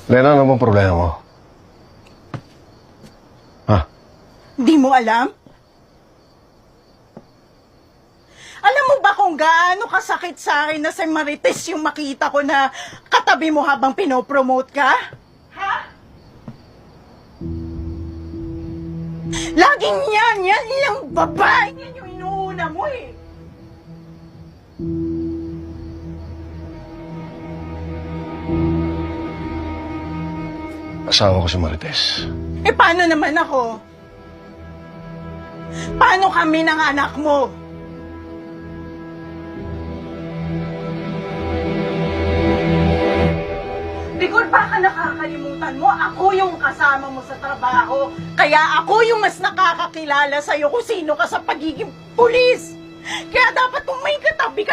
Lena, ano bang problema mo? Ha? Di mo alam? Alam mo ba kung gaano kasakit sa akin na si Marites yung makita ko na katabi mo habang pinopromote ka? Ha? Laging yan lang babae, yan yung inuuna mo eh. Asawa ko si Marites. Eh paano naman ako? Paano kami ng anak mo? Bigor, baka nakakalimutan mo, ako yung kasama mo sa trabaho. Kaya ako yung mas nakakakilala sa'yo kung sino ka sa pagiging pulis. Kaya dapat kung may katabi ka